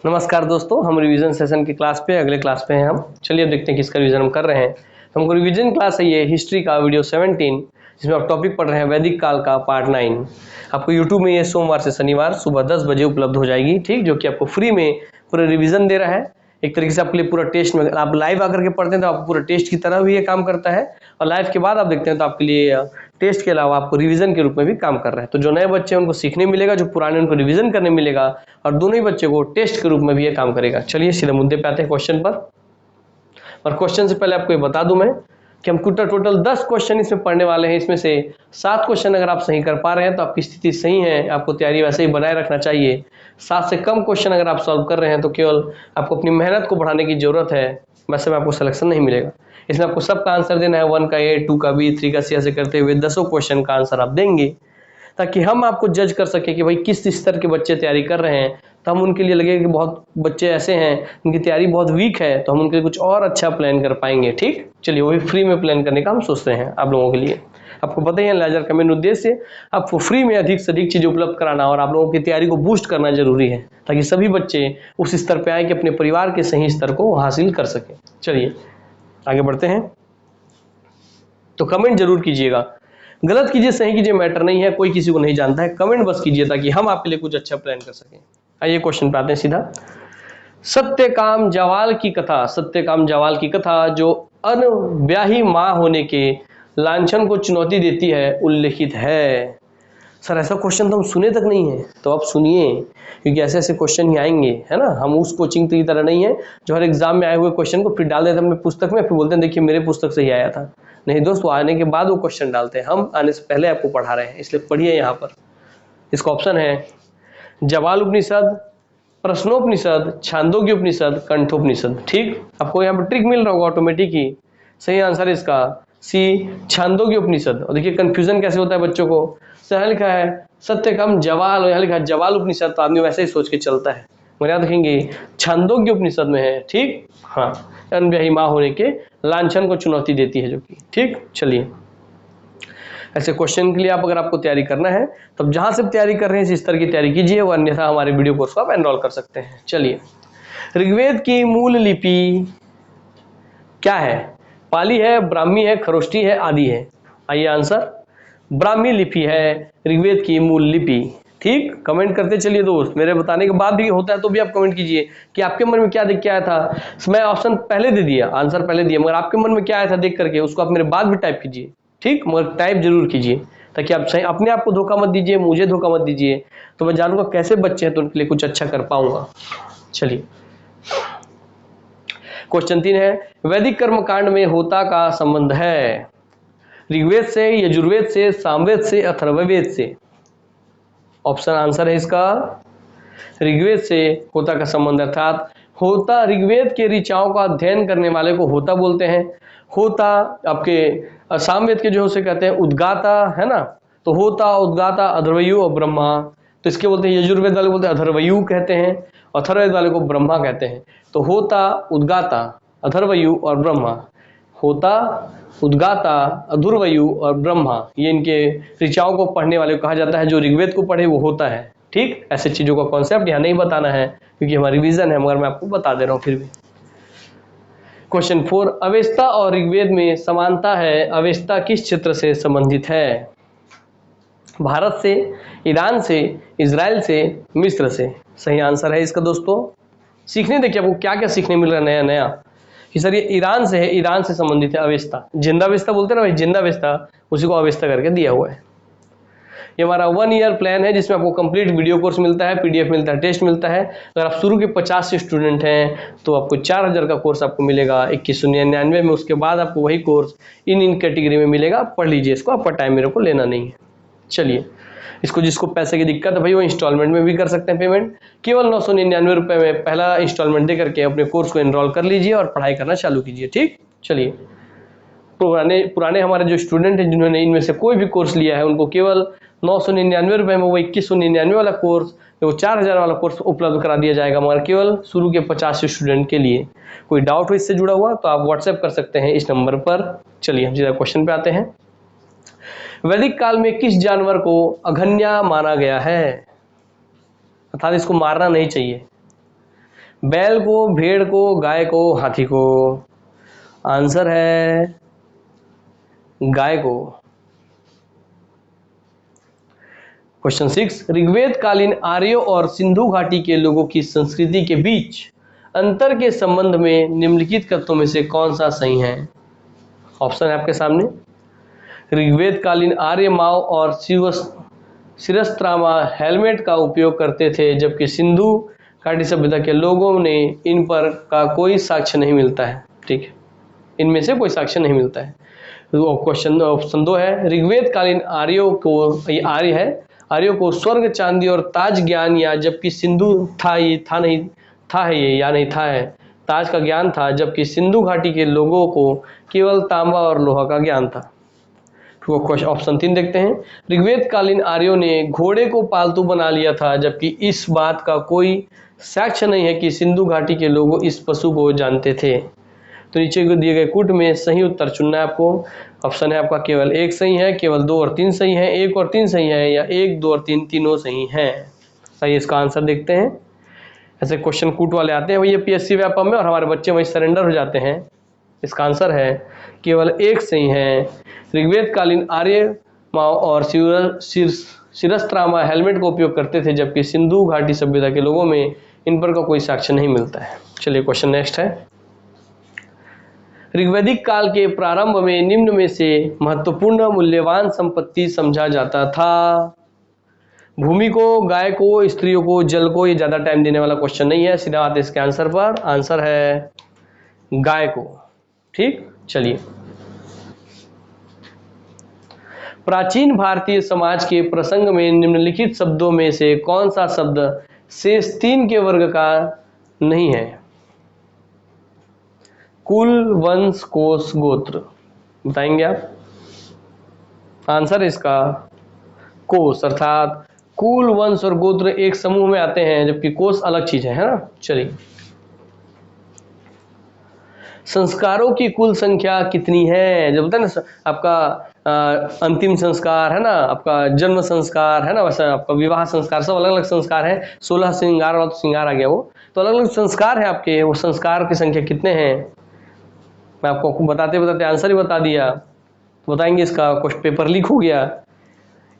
नमस्कार दोस्तों, हम रिवीजन सेशन की क्लास पे अगले क्लास पे हैं हम। चलिए अब देखते हैं किसका रिवीजन हम कर रहे हैं। हमको रिवीजन क्लास है ये हिस्ट्री का वीडियो 17, जिसमें आप टॉपिक पढ़ रहे हैं वैदिक काल का पार्ट 9। आपको यूट्यूब में ये सोमवार से शनिवार सुबह 10 बजे उपलब्ध हो जाएगी, ठीक, जो कि आपको फ्री में पूरा रिवीजन दे रहा है। एक तरीके से आपके लिए पूरा टेस्ट में आप लाइव आकर के पढ़ते हैं तो आपको पूरा टेस्ट की तरह भी ये काम करता है, और लाइव के बाद आप देखते हैं तो आपके लिए टेस्ट के अलावा आपको रिवीजन के रूप में भी काम कर रहा है। तो जो नए बच्चे हैं उनको सीखने मिलेगा, जो पुराने उनको रिवीजन करने मिलेगा, और दोनों ही बच्चे को टेस्ट के रूप में भी ये काम करेगा। चलिए सीधे मुद्दे पे आते हैं, क्वेश्चन पर। और क्वेश्चन से पहले आपको ये बता दूं मैं कि हम टोटल 10 क्वेश्चन इसमें पढ़ने वाले हैं। इसमें से 7 क्वेश्चन अगर आप सही कर पा रहे हैं तो आपकी स्थिति सही है, आपको तैयारी वैसे ही बनाए रखना चाहिए। 7 से कम क्वेश्चन अगर आप सॉल्व कर रहे हैं तो केवल आपको अपनी मेहनत को बढ़ाने की जरूरत है, वैसे में आपको सिलेक्शन नहीं मिलेगा। इसमें आपको सबका आंसर देना है, 1 का ए, 2 का बी, 3 का सी, ऐसे करते हुए 10 क्वेश्चन का आंसर आप देंगे, ताकि हम आपको जज कर सके कि भाई किस स्तर के बच्चे तैयारी कर रहे हैं। तो हम उनके लिए लगे कि बहुत बच्चे ऐसे हैं उनकी तैयारी बहुत वीक है, तो हम उनके लिए कुछ और अच्छा प्लान कर पाएंगे। ठीक, चलिए वही फ्री में प्लान करने का हम सोचते हैं आप लोगों के लिए। आपको पता ही है लेजर का मेन उद्देश्य आपको फ्री में अधिक से अधिक चीज़ें उपलब्ध कराना और आप लोगों की तैयारी को बूस्ट करना जरूरी है, ताकि सभी बच्चे उस स्तर पर आए कि अपने परिवार के सही स्तर को हासिल कर सकें। चलिए आगे बढ़ते हैं। तो कमेंट जरूर कीजिएगा, गलत कीजिए सही कीजिए मैटर नहीं है, कोई किसी को नहीं जानता है, कमेंट बस कीजिए ताकि हम आपके लिए कुछ अच्छा प्लान कर सकें। आइए क्वेश्चन पे आते हैं सीधा। सत्यकाम जवाल की कथा, सत्यकाम जवाल की कथा जो अनब्याही मां होने के लांछन को चुनौती देती है उल्लेखित है। सर ऐसा क्वेश्चन तो हम सुने तक नहीं है, तो आप सुनिए, क्योंकि ऐसे ऐसे क्वेश्चन ही आएंगे, है ना। हम उस कोचिंग की तरह नहीं है जो हर एग्जाम में आए हुए क्वेश्चन को फिर डाल देते हैं अपने पुस्तक में, फिर बोलते हैं देखिए मेरे पुस्तक से ही आया था। नहीं दोस्त, वो आने के बाद वो क्वेश्चन डालते हैं, हम आने से पहले आपको पढ़ा रहे हैं, इसलिए पढ़िए। यहाँ पर इसका ऑप्शन है जवाल उपनिषद, प्रश्नोपनिषद, छांदोग्य उपनिषद, कंठोपनिषद। ठीक, आपको यहाँ पर ट्रिक मिल रहा होगा ऑटोमेटिक ही। सही आंसर है इसका सी, छांदोग्य उपनिषद। और देखिए कंफ्यूजन कैसे होता है बच्चों को, यहाँ लिखा है सत्यकाम जवाल और यहाँ लिखा है जवाल उपनिषद, तो आदमी वैसे ही सोच के चलता है, मगर याद रखेंगे छांदोग्य उपनिषद में है। ठीक, हाँ, अनब्याही मां होने के लांछन को चुनौती देती है जो कि। ठीक, चलिए ऐसे क्वेश्चन के लिए आप अगर आपको तैयारी करना है तो जहां से तैयारी कर रहे हैं इस स्तर की तैयारी कीजिए, वो अन्यथा हमारे वीडियो कोर्स को आप एनरोल कर सकते हैं। चलिए, ऋग्वेद की मूल लिपि क्या है? पाली है, ब्राह्मी है, खरोष्ठी है, आदि है। आइए आंसर ब्राह्मी लिपि है ऋग्वेद की मूल लिपि। ठीक, कमेंट करते चलिए दोस्त, मेरे बताने के बाद भी होता है तो भी आप कमेंट कीजिए कि आपके मन में क्या देख के आया था। मैं ऑप्शन पहले दे दिया, आंसर पहले दिया, मगर आपके मन में क्या आया था देख करके उसको आप मेरे बाद भी टाइप कीजिए। ठीक, मगर टाइप जरूर कीजिए, ताकि आप सही अपने आप को धोखा मत दीजिए, मुझे धोखा मत दीजिए, तो मैं जानूंगा कैसे बच्चे हैं तो उनके लिए कुछ अच्छा कर पाऊंगा। चलिए क्वेश्चन 3 है, वैदिक कर्मकांड में होता का संबंध है ऋग्वेद से, यजुर्वेद से, सामवेद से, अथर्ववेद से। ऑप्शन आंसर है इसका ऋग्वेद से होता का संबंध, अर्थात होता ऋग्वेद के ऋचाओं का अध्ययन करने वाले को होता बोलते हैं। होता आपके सामवेद के जो उसे कहते हैं उद्गाता, है ना। तो होता, उद्गाता, अथर्वयु और ब्रह्मा, तो इसके बोलते हैं यजुर्वेद वाले बोलते हैं अथर्वयु कहते हैं, अथर्ववेद वाले को ब्रह्मा कहते हैं। तो होता, उद्गाता, अथर्वयु और ब्रह्मा, होता, उद्गाता, अधुर्वयु और ब्रह्मा, ये इनके ऋचाओं को पढ़ने वाले को कहा जाता है। जो ऋग्वेद को पढ़े वो होता है। ठीक, ऐसे चीजों का कॉन्सेप्ट यहाँ नहीं बताना है क्योंकि हमारी रिवीजन है, मगर मैं आपको बता दे रहा हूँ फिर भी। क्वेश्चन 4, अवेस्ता और ऋग्वेद में समानता है, अवेस्ता किस क्षेत्र से संबंधित है? भारत से, ईरान से, इजराइल से, मिस्र से। सही आंसर है इसका दोस्तों। सीखने देखिए आपको क्या क्या सीखने मिल रहा है नया नया, कि सर ये ईरान से है, ईरान से संबंधित है अवेस्ता। जिंदावेस्ता बोलते हैं ना भाई, जिंदावेस्ता, उसी को अवेस्ता करके दिया हुआ है। ये हमारा 1 ईयर प्लान है जिसमें आपको कंप्लीट वीडियो कोर्स मिलता है, पीडीएफ मिलता है, टेस्ट मिलता है। अगर आप शुरू के 50 से स्टूडेंट हैं तो आपको 4000 का कोर्स आपको मिलेगा 2199 में। उसके बाद आपको वही कोर्स इन कैटेगरी में मिलेगा, आप पढ़ लीजिए इसको, आपका टाइम मेरे को लेना नहीं है। चलिए, इसको जिसको पैसे की दिक्कत है भाई वो इंस्टॉलमेंट में भी कर सकते हैं पेमेंट। केवल 999 रुपये में पहला इंस्टॉलमेंट दे करके अपने कोर्स को एनरोल कर लीजिए और पढ़ाई करना चालू कीजिए। ठीक, चलिए पुराने हमारे जो स्टूडेंट हैं जिन्होंने इनमें से कोई भी कोर्स लिया है उनको केवल 999 रुपये में वो 2199 वाला कोर्स, वो 4000 वाला कोर्स उपलब्ध करा दिया जाएगा, मगर केवल शुरू के 50 स्टूडेंट के लिए। कोई डाउट हो इससे जुड़ा हुआ तो आप व्हाट्सएप कर सकते हैं इस नंबर पर। चलिए हम सीधा क्वेश्चन पे आते हैं। वैदिक काल में किस जानवर को अघन्या माना गया है, अर्थात इसको मारना नहीं चाहिए? बैल को, भेड़ को, गाय को, हाथी को? आंसर है गाय को। क्वेश्चन 6, ऋग्वेद कालीन आर्यों और सिंधु घाटी के लोगों की संस्कृति के बीच अंतर के संबंध में निम्नलिखित कथनों में से कौन सा सही है? ऑप्शन है आपके सामने। ऋग्वेद कालीन आर्य माओ और शिरस्त्रामा हेलमेट का उपयोग करते थे, जबकि सिंधु घाटी सभ्यता के लोगों ने इन पर का कोई साक्ष्य नहीं मिलता है। ठीक है, इनमें से कोई साक्ष्य नहीं मिलता है। तो क्वेश्चन ऑप्शन 2 है, ऋग्वेद कालीन आर्यों को, ये आर्य है, आर्यों को स्वर्ग, चांदी और ताज ज्ञान, या जबकि सिंधु था, ये था नहीं था है, ये या नहीं था है, ताज का ज्ञान था, जबकि सिंधु घाटी के लोगों को केवल तांबा और लोहा का ज्ञान था। तो क्वेश्चन ऑप्शन 3 देखते हैं, ऋग्वेद कालीन आर्यों ने घोड़े को पालतू बना लिया था, जबकि इस बात का कोई साक्ष्य नहीं है कि सिंधु घाटी के लोग इस पशु को जानते थे। तो नीचे दिए गए कूट में सही उत्तर चुनना है आपको। ऑप्शन है आपका केवल 1 सही है, केवल 2 और 3 सही है, 1 और 3 सही है, या 1, 2 और 3 तीनों सही हैं। सही इसका आंसर देखते हैं। ऐसे क्वेश्चन कूट वाले आते हैं, वही पीएससी व्यापम में, और हमारे बच्चे वही सरेंडर हो जाते हैं। इसका आंसर है केवल 1 सही है, ऋग्वेद कालीन आर्य माओ और शिरस्त्रामा हेलमेट का उपयोग करते थे, जबकि सिंधु घाटी सभ्यता के लोगों में इन पर का कोई साक्ष्य नहीं मिलता है। चलिए क्वेश्चन नेक्स्ट है, ऋग्वैदिक काल के प्रारंभ में निम्न में से महत्वपूर्ण मूल्यवान संपत्ति समझा जाता था? भूमि को, गाय को, स्त्रियों को, जल को? ये ज्यादा टाइम देने वाला क्वेश्चन नहीं है, सीधा आते इसके आंसर पर। आंसर है गाय को। ठीक, चलिए, प्राचीन भारतीय समाज के प्रसंग में निम्नलिखित शब्दों में से कौन सा शब्द शेष 3 के वर्ग का नहीं है? कुल, वंश, कोश, गोत्र? बताएंगे आप। आंसर इसका कोश, अर्थात कुल, वंश और गोत्र एक समूह में आते हैं, जबकि कोश अलग चीज है ना। चलिए, संस्कारों की कुल संख्या कितनी है? जब बताए ना आपका अंतिम संस्कार है ना, आपका जन्म संस्कार है ना, वैसे आपका विवाह संस्कार, सब अलग अलग संस्कार है। 16 श्रृंगार वाला तो श्रृंगार आ गया वो, तो अलग अलग संस्कार है आपके। वो संस्कार की संख्या कितने हैं? मैं आपको बताते बताते आंसर ही बता दिया। तो बताएंगे, इसका क्वेश्चन पेपर लीक हो गया।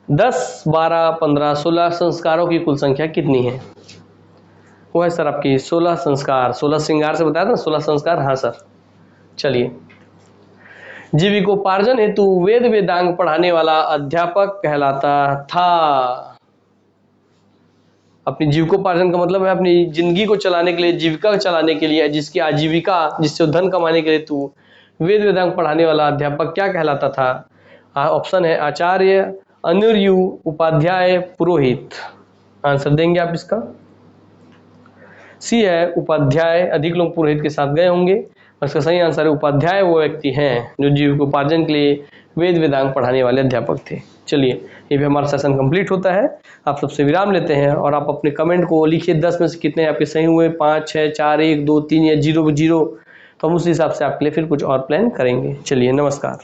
10, 12, 15, 16 संस्कारों की कुल संख्या कितनी है? वो है सर आपकी 16 संस्कार। 16 श्रृंगार से बताया था ना, 16 संस्कार। हाँ सर। चलिए, जीविकोपार्जन हेतु वेद वेदांग पढ़ाने वाला अध्यापक कहलाता था? अपनी जीविकोपार्जन का मतलब है अपनी जिंदगी को चलाने के लिए, जीविका चलाने के लिए, जिसकी आजीविका, जिससे धन कमाने के लिए तू वेद वेदांग पढ़ाने वाला अध्यापक क्या कहलाता था? ऑप्शन है आचार्य, अनुर्यु, उपाध्याय, पुरोहित। आंसर देंगे आप इसका। सी है उपाध्याय। अधिक लोग पुरोहित के साथ गए होंगे, इसका सही आंसर है उपाध्याय वो व्यक्ति हैं जो जीविकोपार्जन के लिए वेद वेदांग पढ़ाने वाले अध्यापक थे। चलिए, ये भी हमारा सेशन कंप्लीट होता है। आप सबसे विराम लेते हैं और आप अपने कमेंट को लिखिए 10 में से कितने आपके सही हुए, 5, 6, 4, 1, 2, 3 या 0, 0। तो हम उस हिसाब से आपके लिए फिर कुछ और प्लान करेंगे। चलिए, नमस्कार।